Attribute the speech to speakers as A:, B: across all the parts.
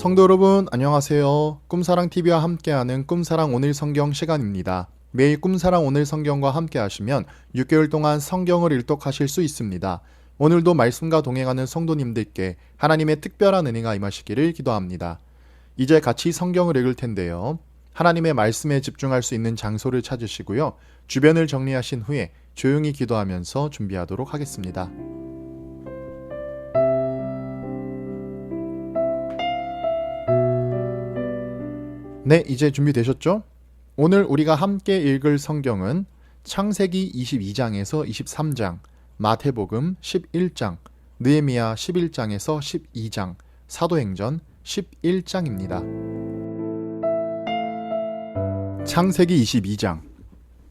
A: 성도 여러분 안녕하세요. 꿈사랑TV와 함께하는 꿈사랑 오늘 성경 시간입니다. 매일 꿈사랑 오늘 성경과 함께 하시면 6개월 동안 성경을 일독하실 수 있습니다. 오늘도 말씀과 동행하는 성도님들께 하나님의 특별한 은혜가 임하시기를 기도합니다. 이제 같이 성경을 읽을 텐데요. 하나님의 말씀에 집중할 수 있는 장소를 찾으시고요. 주변을 정리하신 후에 조용히 기도하면서 준비하도록 하겠습니다. 네, 이제 준비되셨죠? 오늘 우리가 함께 읽을 성경은 창세기 22장에서 23장, 마태복음 11장, 느헤미야 11장에서 12장, 사도행전 11장입니다. 창세기 22장.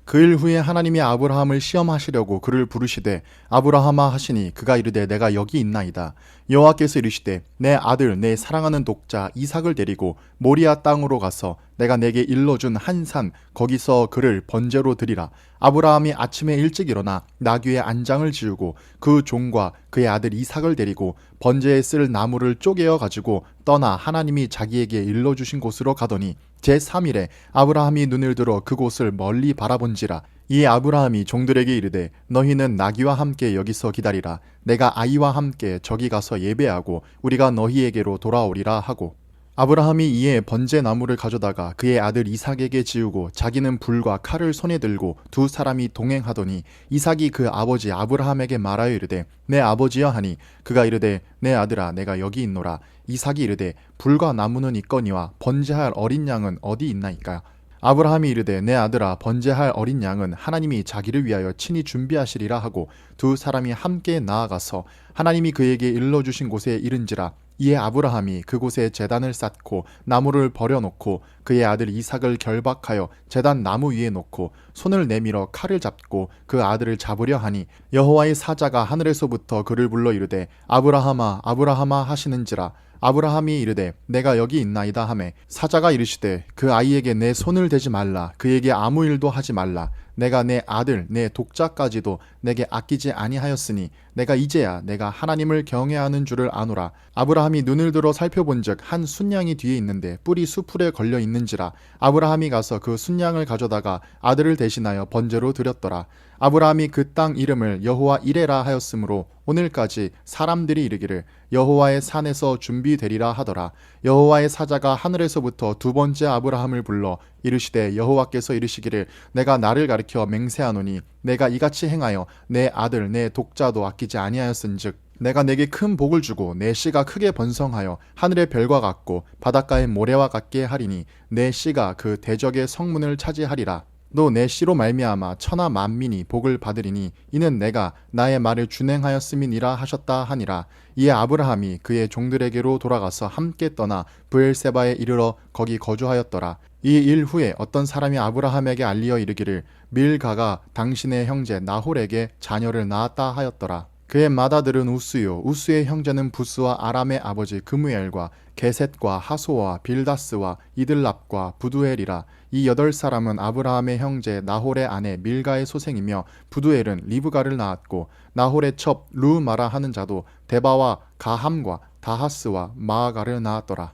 A: 그 일 후에 하나님이 아브라함을 시험하시려고 그를 부르시되 아브라함아 하시니 그가 이르되 내가 여기 있나이다. 여호와께서 이르시되 내 아들 내 사랑하는 독자 이삭을 데리고 모리아 땅으로 가서 내가 내게 일러준 한 산 거기서 그를 번제로 드리라. 아브라함이 아침에 일찍 일어나 나귀의 안장을 지우고 그 종과 그의 아들 이삭을 데리고 번제에 쓸 나무를 쪼개어 가지고 떠나 하나님이 자기에게 일러주신 곳으로 가더니 제3일에 아브라함이 눈을 들어 그곳을 멀리 바라본지라. 이에 아브라함이 종들에게 이르되 너희는 나귀와 함께 여기서 기다리라. 내가 아이와 함께 저기 가서 예배하고 우리가 너희에게로 돌아오리라 하고, 아브라함이 이에 번제 나무를 가져다가 그의 아들 이삭에게 지우고 자기는 불과 칼을 손에 들고 두 사람이 동행하더니 이삭이 그 아버지 아브라함에게 말하여 이르되 내 아버지여 하니 그가 이르되 내 아들아 내가 여기 있노라. 이삭이 이르되 불과 나무는 있거니와 번제할 어린 양은 어디 있나이까. 아브라함이 이르되 내 아들아 번제할 어린 양은 하나님이 자기를 위하여 친히 준비하시리라 하고 두 사람이 함께 나아가서 하나님이 그에게 일러주신 곳에 이른지라. 이에 아브라함이 그곳에 제단을 쌓고 나무를 버려놓고 그의 아들 이삭을 결박하여 제단 나무 위에 놓고 손을 내밀어 칼을 잡고 그 아들을 잡으려 하니 여호와의 사자가 하늘에서부터 그를 불러 이르되 아브라함아 아브라함아 하시는지라. 아브라함이 이르되 내가 여기 있나이다 하매 사자가 이르시되 그 아이에게 내 손을 대지 말라. 그에게 아무 일도 하지 말라. 내가 내 아들 내 독자까지도 내게 아끼지 아니하였으니 내가 이제야 내가 하나님을 경외하는 줄을 아노라. 아브라함이 눈을 들어 살펴본즉 한 순양이 뒤에 있는데 뿔이 수풀에 걸려 있는지라. 아브라함이 가서 그 순양을 가져다가 아들을 대신하여 번제로 드렸더라. 아브라함이 그 땅 이름을 여호와 이레라 하였으므로 오늘까지 사람들이 이르기를 여호와의 산에서 준비되리라 하더라. 여호와의 사자가 하늘에서부터 두 번째 아브라함을 불러 이르시되 여호와께서 이르시기를 내가 나를 가리켜 맹세하노니 내가 이같이 행하여 내 아들 내 독자도 아끼지 아니하였은즉 내가 내게 큰 복을 주고 내 씨가 크게 번성하여 하늘의 별과 같고 바닷가의 모래와 같게 하리니 내 씨가 그 대적의 성문을 차지하리라. 또 내 씨로 말미암아 천하 만민이 복을 받으리니 이는 내가 나의 말을 준행하였음이니라 하셨다 하니라. 이에 아브라함이 그의 종들에게로 돌아가서 함께 떠나 브엘세바에 이르러 거기 거주하였더라. 이 일 후에 어떤 사람이 아브라함에게 알리어 이르기를 밀가가 당신의 형제 나홀에게 자녀를 낳았다 하였더라. 그의 맏아들은 우스요 우스의 형제는 부스와 아람의 아버지 그무엘과 게셋과 하소와 빌다스와 이들랍과 부두엘이라. 이 8사람은 아브라함의 형제 나홀의 아내 밀가의 소생이며 부두엘은 리브가를 낳았고 나홀의 첩 루마라 하는 자도 데바와 가함과 다하스와 마아가를 낳았더라.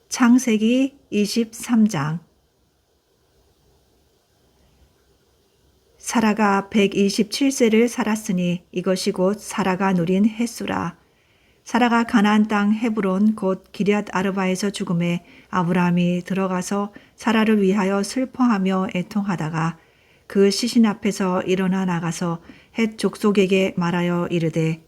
B: 창세기 23장. 사라가 127세를 살았으니 이것이 곧 사라가 누린 햇수라. 사라가 가나안 땅 헤브론 곧 기럇 아르바에서 죽음에 아브라함이 들어가서 사라를 위하여 슬퍼하며 애통하다가 그 시신 앞에서 일어나 나가서 헷 족속에게 말하여 이르되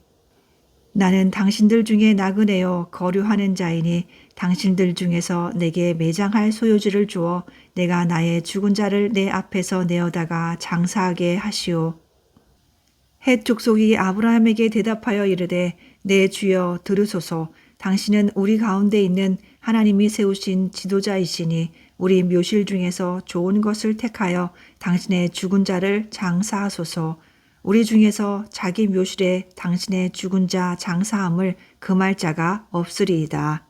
B: 나는 당신들 중에 나그네여 거류하는 자이니 당신들 중에서 내게 매장할 소유지를 주어 내가 나의 죽은 자를 내 앞에서 내어다가 장사하게 하시오. 헷 족속이 아브라함에게 대답하여 이르되 내 주여 들으소서. 당신은 우리 가운데 있는 하나님이 세우신 지도자이시니 우리 묘실 중에서 좋은 것을 택하여 당신의 죽은 자를 장사하소서. 우리 중에서 자기 묘실에 당신의 죽은 자 장사함을 금할 자가 없으리이다.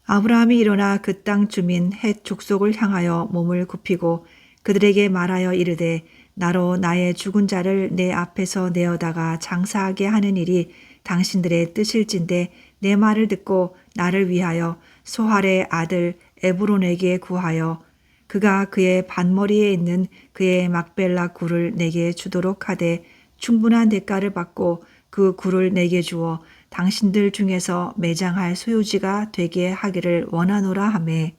B: 아브라함이 일어나 그 땅 주민 헷 족속을 향하여 몸을 굽히고 그들에게 말하여 이르되 나로 나의 죽은 자를 내 앞에서 내어다가 장사하게 하는 일이 당신들의 뜻일진데 내 말을 듣고 나를 위하여 소할의 아들 에브론에게 구하여 그가 그의 반머리에 있는 그의 막벨라 굴을 내게 주도록 하되 충분한 대가를 받고 그 굴을 내게 주어 당신들 중에서 매장할 소유지가 되게 하기를 원하노라 하매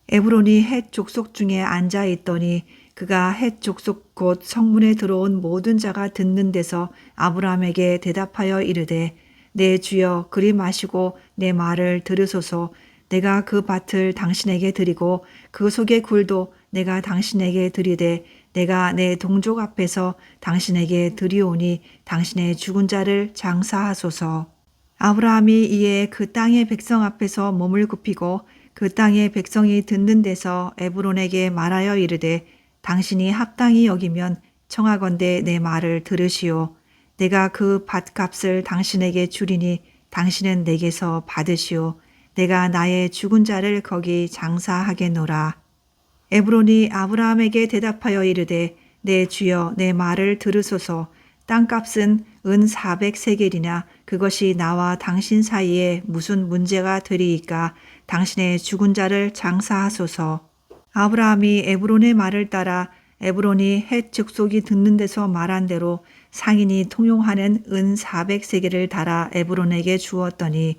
B: 에브론이 헷 족속 중에 앉아 있더니 그가 헷 족속 곧 성문에 들어온 모든 자가 듣는 데서 아브라함에게 대답하여 이르되 내 주여 그리 마시고 내 말을 들으소서. 내가 그 밭을 당신에게 드리고 그 속의 굴도 내가 당신에게 드리되 내가 내 동족 앞에서 당신에게 드리오니 당신의 죽은 자를 장사하소서. 아브라함이 이에 그 땅의 백성 앞에서 몸을 굽히고 그 땅의 백성이 듣는 데서 에브론에게 말하여 이르되 당신이 합당히 여기면 청하건대 내 말을 들으시오. 내가 그 밭값을 당신에게 주리니 당신은 내게서 받으시오. 내가 나의 죽은 자를 거기 장사하겠노라. 에브론이 아브라함에게 대답하여 이르되 내 주여 내 말을 들으소서. 땅값은 은 400세겔이나 그것이 나와 당신 사이에 무슨 문제가 되리이까. 당신의 죽은 자를 장사하소서. 아브라함이 에브론의 말을 따라 에브론이 헷 족속이 듣는 데서 말한 대로 상인이 통용하는 은 400세겔을 달아 에브론에게 주었더니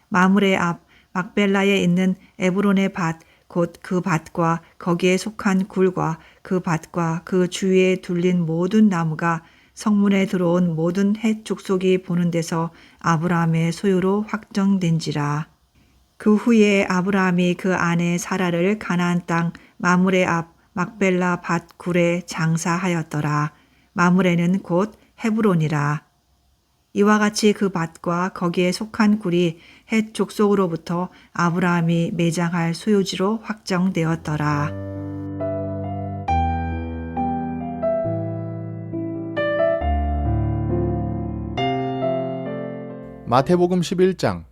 B: 마므레 앞 막벨라에 있는 에브론의 밭 곧 그 밭과 거기에 속한 굴과 그 밭과 그 주위에 둘린 모든 나무가 성문에 들어온 모든 헷 족속이 보는 데서 아브라함의 소유로 확정된지라. 그 후에 아브라함이 그 아내 사라를 가나안 땅 마므레 앞 막벨라 밭 굴에 장사하였더라. 마므레는 곧 헤브론이라. 이와 같이 그 밭과 거기에 속한 굴이 헷 족속으로부터 아브라함이 매장할 소유지로 확정되었더라.
A: 마태복음 11장.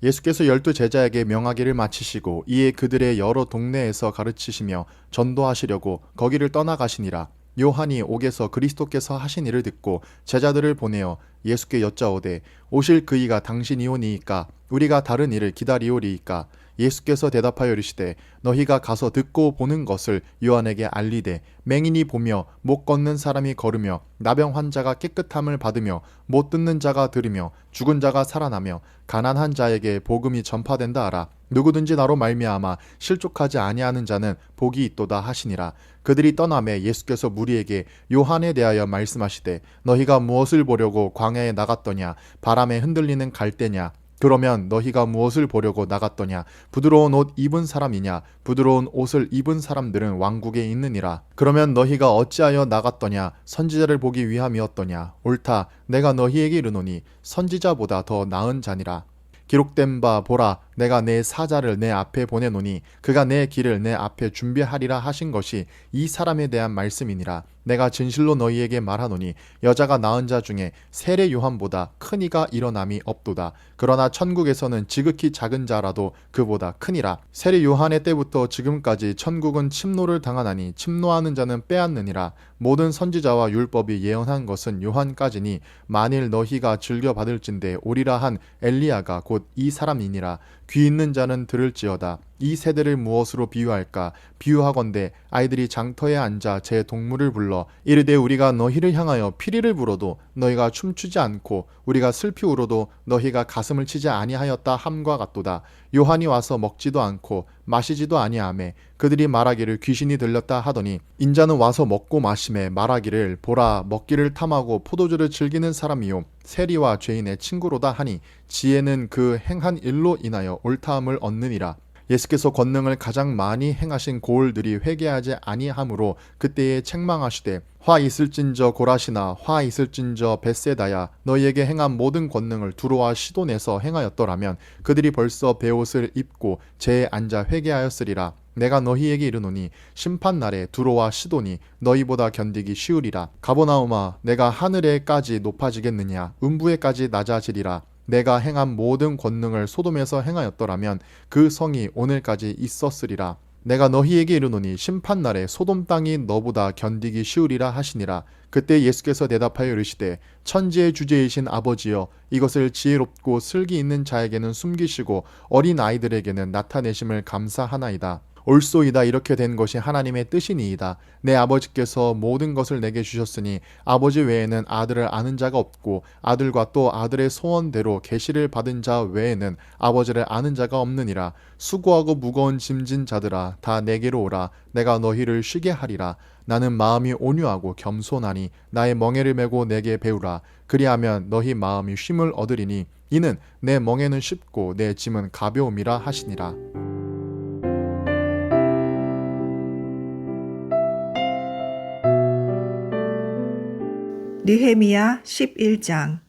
A: 예수께서 12제자에게 명하기를 마치시고 이에 그들의 여러 동네에서 가르치시며 전도하시려고 거기를 떠나가시니라. 요한이 옥에서 그리스도께서 하신 일을 듣고 제자들을 보내어 예수께 여짜오되 오실 그이가 당신이오니이까 우리가 다른 일을 기다리오리이까. 예수께서 대답하여 이르시되 너희가 가서 듣고 보는 것을 요한에게 알리되 맹인이 보며 못 걷는 사람이 걸으며 나병 환자가 깨끗함을 받으며 못 듣는 자가 들으며 죽은 자가 살아나며 가난한 자에게 복음이 전파된다 하라. 누구든지 나로 말미암아 실족하지 아니하는 자는 복이 있도다 하시니라. 그들이 떠나매 예수께서 무리에게 요한에 대하여 말씀하시되 너희가 무엇을 보려고 광야에 나갔더냐. 바람에 흔들리는 갈대냐. 그러면 너희가 무엇을 보려고 나갔더냐. 부드러운 옷 입은 사람이냐. 부드러운 옷을 입은 사람들은 왕국에 있느니라. 그러면 너희가 어찌하여 나갔더냐. 선지자를 보기 위함이었더냐. 옳다. 내가 너희에게 이르노니 선지자보다 더 나은 자니라. 기록된 바 보라 내가 내 사자를 내 앞에 보내노니 그가 내 길을 내 앞에 준비하리라 하신 것이 이 사람에 대한 말씀이니라. 내가 진실로 너희에게 말하노니 여자가 낳은 자 중에 세례 요한보다 큰 이가 일어남이 없도다. 그러나 천국에서는 지극히 작은 자라도 그보다 크니라. 세례 요한의 때부터 지금까지 천국은 침노를 당하나니 침노하는 자는 빼앗느니라. 모든 선지자와 율법이 예언한 것은 요한까지니 만일 너희가 즐겨 받을진대 오리라 한 엘리야가 곧 이 사람이니라. 귀 있는 자는 들을지어다. 이 세대를 무엇으로 비유할까? 비유하건대 아이들이 장터에 앉아 제 동물을 불러 이르되 우리가 너희를 향하여 피리를 불어도 너희가 춤추지 않고 우리가 슬피 울어도 너희가 가슴을 치지 아니하였다 함과 같도다. 요한이 와서 먹지도 않고 마시지도 아니하매 그들이 말하기를 귀신이 들렸다 하더니 인자는 와서 먹고 마심에 말하기를 보라 먹기를 탐하고 포도주를 즐기는 사람이요 세리와 죄인의 친구로다 하니 지혜는 그 행한 일로 인하여 옳다함을 얻느니라. 예수께서 권능을 가장 많이 행하신 고을들이 회개하지 아니하므로 그때에 책망하시되 화 있을진저 고라시나 화 있을진저 벳세다야 너희에게 행한 모든 권능을 두로와 시돈에서 행하였더라면 그들이 벌써 베옷을 입고 재에 앉아 회개하였으리라. 내가 너희에게 이르노니 심판날에 두로와 시돈이 너희보다 견디기 쉬우리라. 가버나움아 내가 하늘에까지 높아지겠느냐 음부에까지 낮아지리라. 내가 행한 모든 권능을 소돔에서 행하였더라면 그 성이 오늘까지 있었으리라. 내가 너희에게 이르노니 심판날에 소돔 땅이 너보다 견디기 쉬우리라 하시니라. 그때 예수께서 대답하여 이르시되 천지의 주제이신 아버지여 이것을 지혜롭고 슬기 있는 자에게는 숨기시고 어린 아이들에게는 나타내심을 감사하나이다. 옳소이다. 이렇게 된 것이 하나님의 뜻이니이다. 내 아버지께서 모든 것을 내게 주셨으니 아버지 외에는 아들을 아는 자가 없고 아들과 또 아들의 소원대로 계시를 받은 자 외에는 아버지를 아는 자가 없느니라. 수고하고 무거운 짐진 자들아 다 내게로 오라. 내가 너희를 쉬게 하리라. 나는 마음이 온유하고 겸손하니 나의 멍에를 메고 내게 배우라. 그리하면 너희 마음이 쉼을 얻으리니 이는 내 멍에는 쉽고 내 짐은 가벼움이라 하시니라.
B: 느헤미야 11장.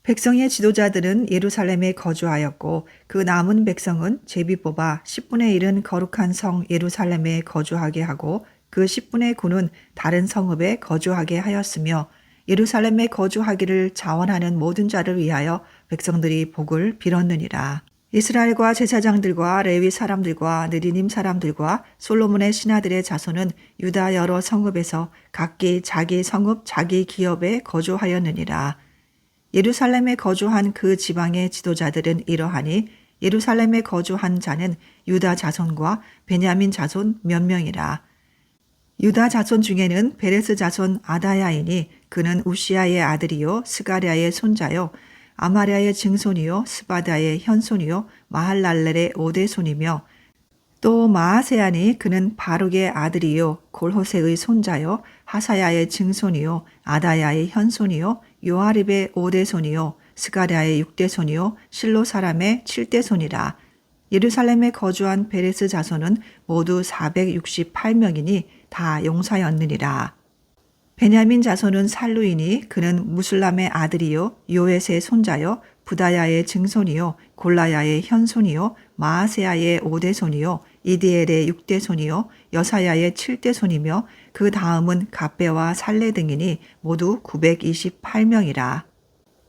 B: 백성의 지도자들은 예루살렘에 거주하였고 그 남은 백성은 제비 뽑아 10분의 1은 거룩한 성 예루살렘에 거주하게 하고 그 10분의 9는 다른 성읍에 거주하게 하였으며 예루살렘에 거주하기를 자원하는 모든 자를 위하여 백성들이 복을 빌었느니라. 이스라엘과 제사장들과 레위 사람들과 느리님 사람들과 솔로몬의 신하들의 자손은 유다 여러 성읍에서 각기 자기 성읍 자기 기업에 거주하였느니라. 예루살렘에 거주한 그 지방의 지도자들은 이러하니 예루살렘에 거주한 자는 유다 자손과 베냐민 자손 몇 명이라. 유다 자손 중에는 베레스 자손 아다야이니 그는 우시아의 아들이요 스가랴의 손자요 아마랴의 증손이요 스바다의 현손이요 마할랄렐의 오대손이며 또 마아세아니 그는 바룩의 아들이요 골호세의 손자요 하사야의 증손이요 아다야의 현손이요 요아립의 오대손이요 스가랴의 육대손이요 실로 사람의 칠대손이라. 예루살렘에 거주한 베레스 자손은 모두 468명이니 다 용사였느니라. 베냐민 자손은 살루이니 그는 무술람의 아들이요 요엣의 손자요 부다야의 증손이요 골라야의 현손이요 마아세아의 오대손이요 이디엘의 육대손이요 여사야의 칠대손이며 그 다음은 갑배와 살레 등이니 모두 928명이라.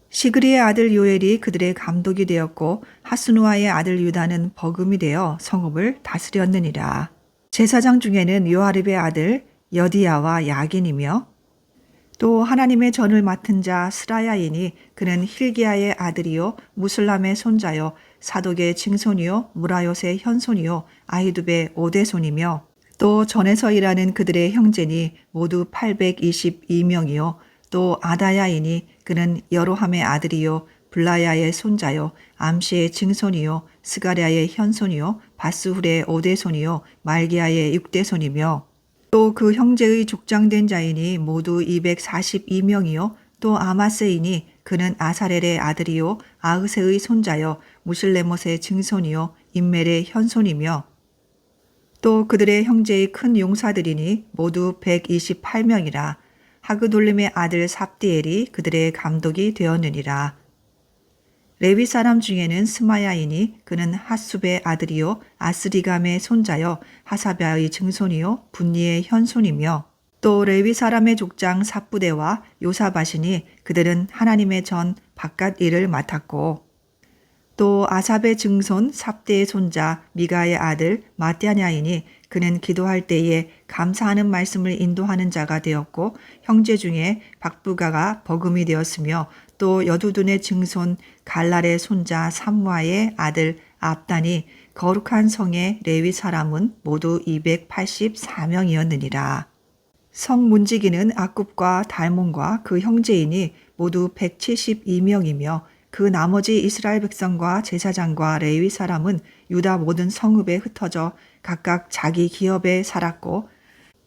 B: 시그리의 아들 요엘이 그들의 감독이 되었고 하스누아의 아들 유다는 버금이 되어 성읍을 다스렸느니라. 제사장 중에는 요아립의 아들 여디야와 야긴이며 또 하나님의 전을 맡은 자 스라야이니 그는 힐기야의 아들이요 무슬람의 손자요 사독의 증손이요 무라요의 현손이요 아히두베의 오대손이며 또 전에서 일하는 그들의 형제니 모두 822명이요 또 아다야이니 그는 여로함의 아들이요 블라야의 손자요 암시의 증손이요 스가랴의 현손이요 바스훌의 오대손이요 말기야의 육대손이며 또 그 형제의 족장된 자이니 모두 242명이요 또 아마스이니 그는 아사렐의 아들이요 아흐세의 손자요 무실레못의 증손이요 임멜의 현손이며 또 그들의 형제의 큰 용사들이니 모두 128명이라. 하그돌림의 아들 삽디엘이 그들의 감독이 되었느니라. 레위 사람 중에는 스마야이니 그는 핫숲의 아들이요 아스리감의 손자요 하사베의 증손이요 분니의 현손이며 또 레위 사람의 족장 삽부대와 요사바시니 그들은 하나님의 전 바깥 일을 맡았고 또 아삽의 증손 삽대의 손자 미가의 아들 마띠아냐이니 그는 기도할 때에 감사하는 말씀을 인도하는 자가 되었고 형제 중에 박부가가 버금이 되었으며 또 여두둔의 증손 갈랄의 손자 삼무아의 아들 압단이 거룩한 성의 레위 사람은 모두 284명이었느니라. 성 문지기는 아굽과 달몬과 그 형제이니 모두 172명이며 그 나머지 이스라엘 백성과 제사장과 레위 사람은 유다 모든 성읍에 흩어져 각각 자기 기업에 살았고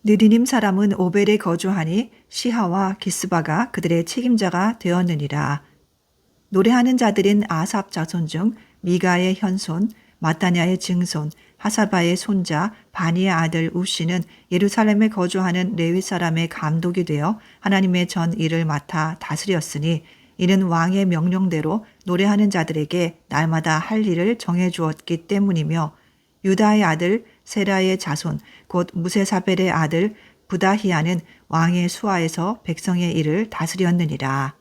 B: 느디님 사람은 오벨에 거주하니 시하와 기스바가 그들의 책임자가 되었느니라. 노래하는 자들인 아삽 자손 중 미가의 현손, 마타냐의 증손, 하사바의 손자 바니의 아들 우시는 예루살렘에 거주하는 레위 사람의 감독이 되어 하나님의 전 일을 맡아 다스렸으니 이는 왕의 명령대로 노래하는 자들에게 날마다 할 일을 정해 주었기 때문이며 유다의 아들 세라의 자손 곧 무세사벨의 아들 부다히야는 왕의 수하에서 백성의 일을 다스렸느니라.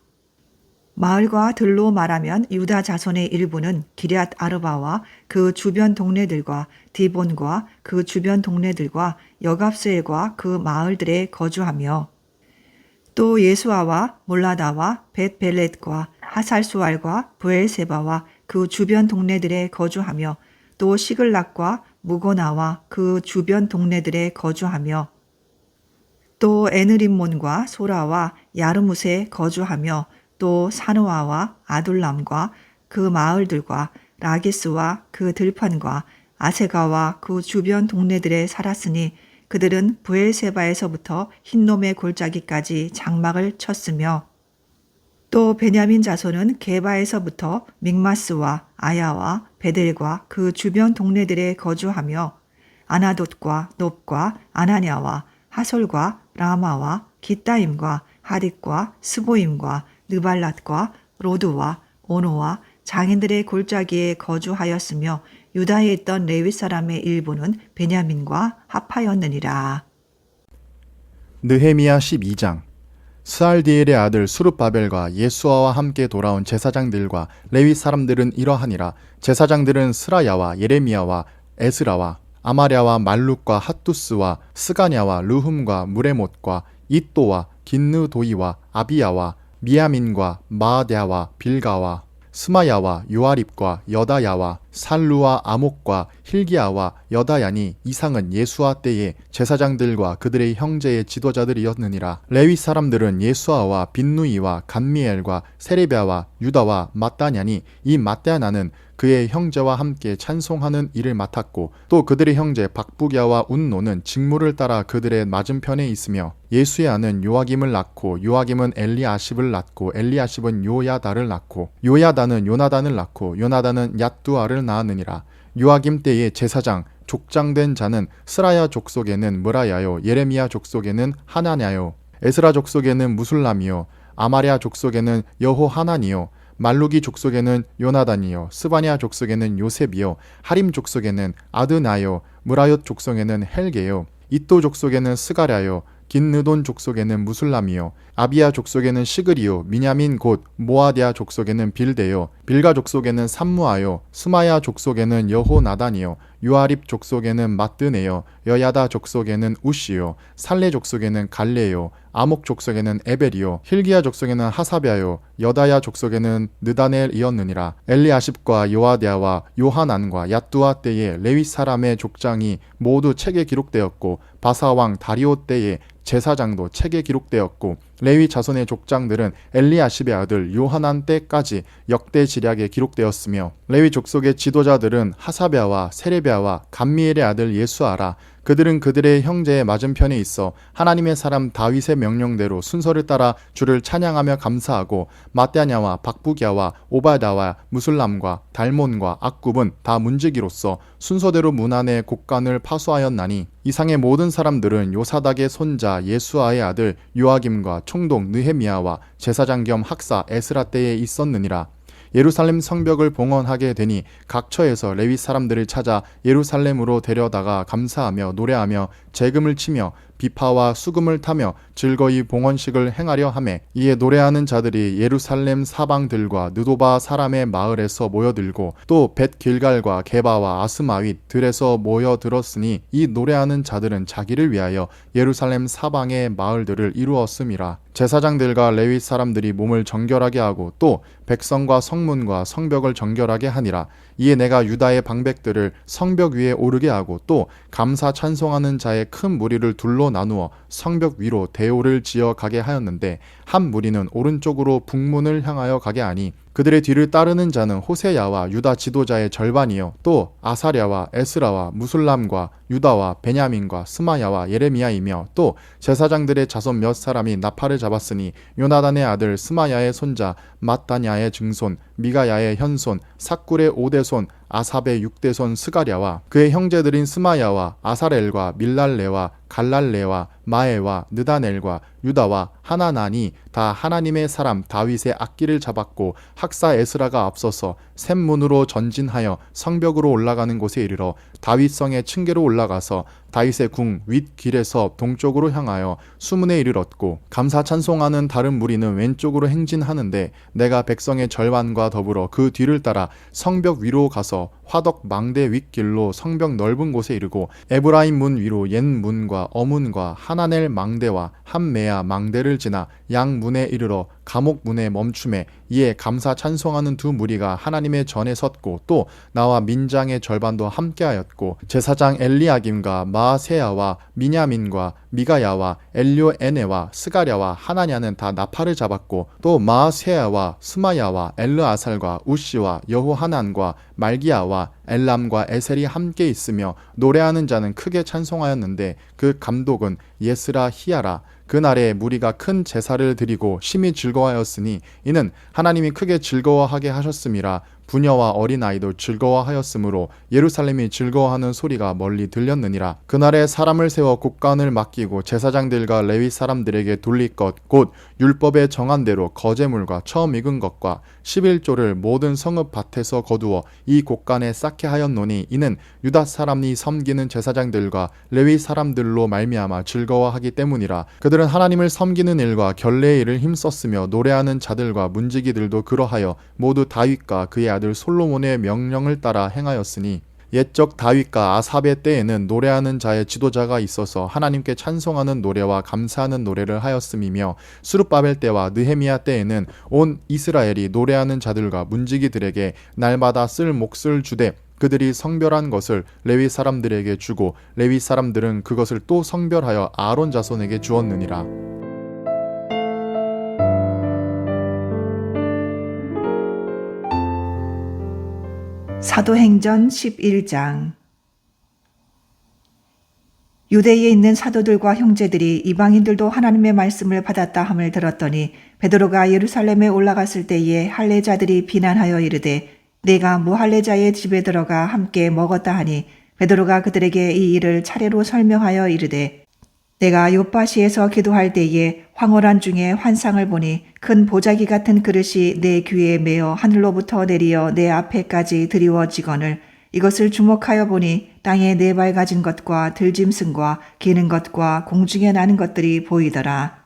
B: 마을과 들로 말하면 유다 자손의 일부는 기럇 아르바와 그 주변 동네들과 디본과 그 주변 동네들과 여갑스엘과 그 마을들에 거주하며 또 예수아와 몰라다와 벳벨렛과 하살수알과 브엘세바와 그 주변 동네들에 거주하며 또 시글락과 무고나와 그 주변 동네들에 거주하며 또 에느림몬과 소라와 야르무스에 거주하며 또 사누아와 아둘람과 그 마을들과 라기스와 그 들판과 아세가와 그 주변 동네들에 살았으니 그들은 브엘세바에서부터 흰놈의 골짜기까지 장막을 쳤으며 또 베냐민 자손은 게바에서부터 믹마스와 아야와 베델과 그 주변 동네들에 거주하며 아나돗과 놉과 아나냐와 하솔과 라마와 기따임과 하릿과 스보임과 느발랏과 로드와 오노와 장인들의 골짜기에 거주하였으며 유다에 있던 레위 사람의 일부는 베냐민과 합하였느니라.
A: 느헤미야 12장. 스알디엘의 아들 수룹바벨과 예수아와 함께 돌아온 제사장들과 레위 사람들은 이러하니라. 제사장들은 스라야와 예레미야와 에스라와 아마랴와 말룩과 핫두스와 스가냐와 르훔과 무레못과 이또와 긴느도이와 아비야와 미야민과 마아랴와 빌가와 스마야와 요아립과 여다야와 살루와 아목과 힐기야와 여다야니 이상은 예수아 때에 제사장들과 그들의 형제의 지도자들이었느니라. 레위 사람들은 예수아와 빈누이와 간미엘과 세레비야와 유다와 mat다냐니 이 mat다냐는 그의 형제와 함께 찬송하는 일을 맡았고 또 그들의 형제 박부기야와 운노는 직무를 따라 그들의 맞은편에 있으며 예수의 아는 요아김을 낳고 요아김은 엘리아십을 낳고 엘리아십은 요야다를 낳고 요야다는 요나단을 낳고 요나단은 얏두아를 낳았느니라. 요아김 때에 제사장 족장된 자는 스라야 족속에는 무라야요 예레미야 족속에는 하나냐요 에스라 족속에는 무술람이요 아마랴 족속에는 여호하나니요 말루기 족속에는 요나단이요 스바냐 족속에는 요셉이요 하림 족속에는 아드나요 무라옅 족속에는 헬게요 이또 족속에는 스가랴요 긴느돈 족속에는 무술람이요 아비야 족속에는 시그리요 미냐민 곧 모아디아 족속에는 빌데요 빌가 족속에는 삼무아요 스마야 족속에는 여호나단이요 유아립 족속에는 마뜨네요 여야다 족속에는 우시요 살레 족속에는 갈레요 아목 족속에는 에벨이요 힐기야 족속에는 하사비아요 여다야 족속에는 느다넬이었느니라. 엘리아십과 요아디아와 요하난과 얏두아 때에 레위 사람의 족장이 모두 책에 기록되었고 바사왕 다리오 때에 제사장도 책에 기록되었고 레위 자손의 족장들은 엘리아십의 아들 요하난 때까지 역대 지략에 기록되었으며 레위 족속의 지도자들은 하사베아와 세레베아와 감미엘의 아들 예수아라. 그들은 그들의 형제의 맞은편에 있어 하나님의 사람 다윗의 명령대로 순서를 따라 주를 찬양하며 감사하고 mat다냐와 박부기야와 오바다와 무술람과 달몬과 악굽은 다 문지기로서 순서대로 문 안에 곡간을 파수하였나니 이상의 모든 사람들은 요사닥의 손자 예수아의 아들 요아김과 총독 느헤미야와 제사장 겸 학사 에스라 때에 있었느니라. 예루살렘 성벽을 봉헌하게 되니 각 처에서 레위 사람들을 찾아 예루살렘으로 데려다가 감사하며 노래하며 재금을 치며 비파와 수금을 타며 즐거이 봉헌식을 행하려 하매 이에 노래하는 자들이 예루살렘 사방들과 느도바 사람의 마을에서 모여들고 또 벳길갈과 게바와 아스마윗 들에서 모여들었으니 이 노래하는 자들은 자기를 위하여 예루살렘 사방의 마을들을 이루었음이라. 제사장들과 레위 사람들이 몸을 정결하게 하고 또 백성과 성문과 성벽을 정결하게 하니라. 이에 내가 유다의 방백들을 성벽 위에 오르게 하고 또 감사 찬송하는 자의 큰 무리를 둘로 나누어 성벽 위로 대오를 지어 가게 하였는데 한 무리는 오른쪽으로 북문을 향하여 가게 하니 그들의 뒤를 따르는 자는 호세야와 유다 지도자의 절반이요 또 아사랴와 에스라와 무술람과 유다와 베냐민과 스마야와 예레미야이며 또 제사장들의 자손 몇 사람이 나팔을 잡았으니 요나단의 아들 스마야의 손자 mat다냐의 증손 미가야의 현손 삭굴의 5대손 아삽의 6대손 스가랴와 그의 형제들인 스마야와 아사렐과 밀랄레와 갈랄레와 마에와 느다넬과 유다와 하나난이 다 하나님의 사람 다윗의 악기를 잡았고 학사 에스라가 앞서서 샘문으로 전진하여 성벽으로 올라가는 곳에 이르러 다윗성의 층계로 올라가서 다윗의 궁 윗길에서 동쪽으로 향하여 수문에 이르렀고 감사 찬송하는 다른 무리는 왼쪽으로 행진하는데 내가 백성의 절반과 더불어 그 뒤를 따라 성벽 위로 가서 화덕 망대 윗길로 성벽 넓은 곳에 이르고 에브라임 문 위로 옛 문과 어문과 하나넬 망대와 한메아 망대를 지나 양 문에 이르러 감옥 문에 멈춤에 이에 감사 찬송하는 두 무리가 하나님의 전에 섰고 또 나와 민장의 절반도 함께하였고 제사장 엘리야김과 마아세야와 미냐민과 미가야와 엘료에네와 스가랴와 하나냐는 다 나팔을 잡았고 또 마아세야와 스마야와 엘르아살과 우시와 여호하난과 말기야와 엘람과 에셀이 함께 있으며 노래하는 자는 크게 찬송하였는데 그 감독은 예스라 히야라. 그날에 무리가 큰 제사를 드리고 심히 즐거워하였으니 이는 하나님이 크게 즐거워하게 하셨음이라. 부녀와 어린아이도 즐거워하였으므로 예루살렘이 즐거워하는 소리가 멀리 들렸느니라. 그날에 사람을 세워 국관을 맡기고 제사장들과 레위 사람들에게 돌릴 것 곧 율법에 정한 대로 거제물과 처음 익은 것과 11조를 모든 성읍 밭에서 거두어 이 곳간에 쌓게 하였노니 이는 유다 사람이 섬기는 제사장들과 레위 사람들로 말미암아 즐거워하기 때문이라. 그들은 하나님을 섬기는 일과 결례의 일을 힘썼으며 노래하는 자들과 문지기들도 그러하여 모두 다윗과 그의 아들 솔로몬의 명령을 따라 행하였으니 옛적 다윗과 아삽의 때에는 노래하는 자의 지도자가 있어서 하나님께 찬송하는 노래와 감사하는 노래를 하였음이며 수르바벨 때와 느헤미야 때에는 온 이스라엘이 노래하는 자들과 문지기들에게 날마다 쓸 몫을 주되 그들이 성별한 것을 레위 사람들에게 주고 레위 사람들은 그것을 또 성별하여 아론 자손에게 주었느니라.
B: 사도행전 11장. 유대에 있는 사도들과 형제들이 이방인들도 하나님의 말씀을 받았다 함을 들었더니 베드로가 예루살렘에 올라갔을 때에 할례자들이 비난하여 이르되 내가 무할례자의 집에 들어가 함께 먹었다 하니 베드로가 그들에게 이 일을 차례로 설명하여 이르되 내가 요빠시에서 기도할 때에 황홀한 중에 환상을 보니 큰 보자기 같은 그릇이 내 귀에 매어 하늘로부터 내리어 내 앞에까지 드리워지거늘 이것을 주목하여 보니 땅에 네 발 가진 것과 들짐승과 기는 것과 공중에 나는 것들이 보이더라.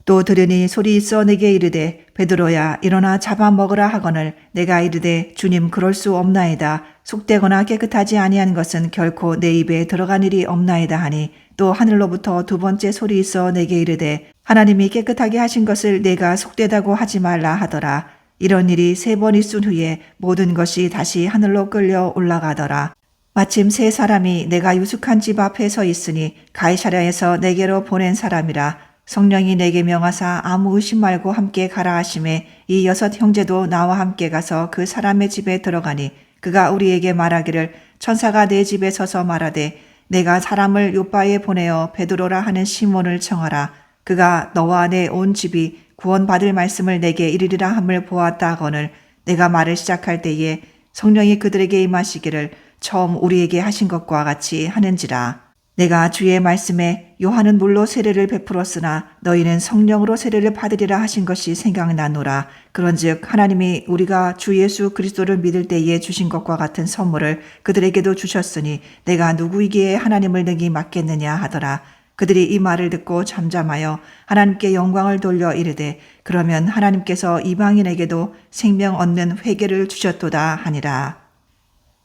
B: 또 들으니 소리 있어 내게 이르되 베드로야 일어나 잡아 먹으라 하거늘 내가 이르되 주님 그럴 수 없나이다. 속되거나 깨끗하지 아니한 것은 결코 내 입에 들어간 일이 없나이다 하니 또 하늘로부터 두 번째 소리 있어 내게 이르되 하나님이 깨끗하게 하신 것을 내가 속되다고 하지 말라 하더라. 이런 일이 3번 있은 후에 모든 것이 다시 하늘로 끌려 올라가더라. 마침 3사람이 내가 유숙한 집 앞에 서 있으니 가이사랴에서 내게로 보낸 사람이라. 성령이 내게 명하사 아무 의심 말고 함께 가라 하심에 이 6 형제도 나와 함께 가서 그 사람의 집에 들어가니 그가 우리에게 말하기를 천사가 내 집에 서서 말하되 내가 사람을 요빠에 보내어 베드로라 하는 시몬을 청하라. 그가 너와 내 온 집이 구원받을 말씀을 내게 이르리라 함을 보았다 하거늘 내가 말을 시작할 때에 성령이 그들에게 임하시기를 처음 우리에게 하신 것과 같이 하는지라. 내가 주의 말씀에 요한은 물로 세례를 베풀었으나 너희는 성령으로 세례를 받으리라 하신 것이 생각나노라. 그런즉 하나님이 우리가 주 예수 그리스도를 믿을 때에 주신 것과 같은 선물을 그들에게도 주셨으니 내가 누구이기에 하나님을 능히 맡겠느냐 하더라. 그들이 이 말을 듣고 잠잠하여 하나님께 영광을 돌려 이르되 그러면 하나님께서 이방인에게도 생명 얻는 회개를 주셨도다 하니라.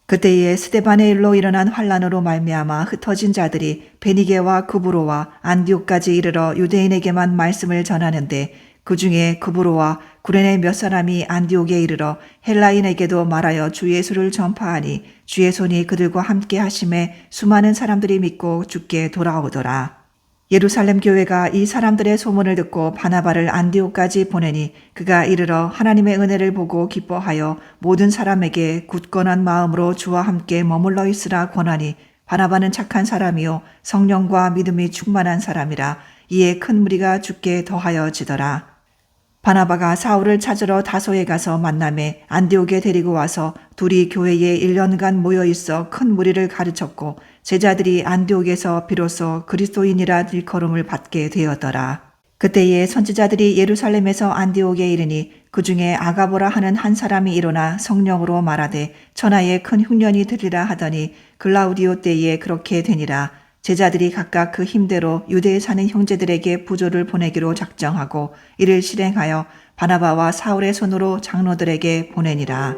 B: 그때에 스데반의 일로 일어난 환란으로 말미암아 흩어진 자들이 베니게와 구브로와 안디옥까지 이르러 유대인에게만 말씀을 전하는데 그 중에 구브로와 구레네 몇 사람이 안디옥에 이르러 헬라인에게도 말하여 주 예수를 전파하니 주의 손이 그들과 함께 하심에 수많은 사람들이 믿고 주께 돌아오더라. 예루살렘 교회가 이 사람들의 소문을 듣고 바나바를 안디옥까지 보내니 그가 이르러 하나님의 은혜를 보고 기뻐하여 모든 사람에게 굳건한 마음으로 주와 함께 머물러 있으라 권하니 바나바는 착한 사람이요 성령과 믿음이 충만한 사람이라. 이에 큰 무리가 주께 더하여지더라. 바나바가 사울을 찾으러 다소에 가서 만나매 안디옥에 데리고 와서 둘이 교회에 1년간 모여 있어 큰 무리를 가르쳤고 제자들이 안디옥에서 비로소 그리스도인이라 일컬음을 받게 되었더라. 그때에 선지자들이 예루살렘에서 안디옥에 이르니 그 중에 아가보라 하는 한 사람이 일어나 성령으로 말하되 천하에 큰 흉년이 되리라 하더니 글라우디오 때에 그렇게 되니라. 제자들이 각각 그 힘대로 유대에 사는 형제들에게 부조를 보내기로 작정하고 이를 실행하여 바나바와 사울의 손으로 장로들에게 보내니라.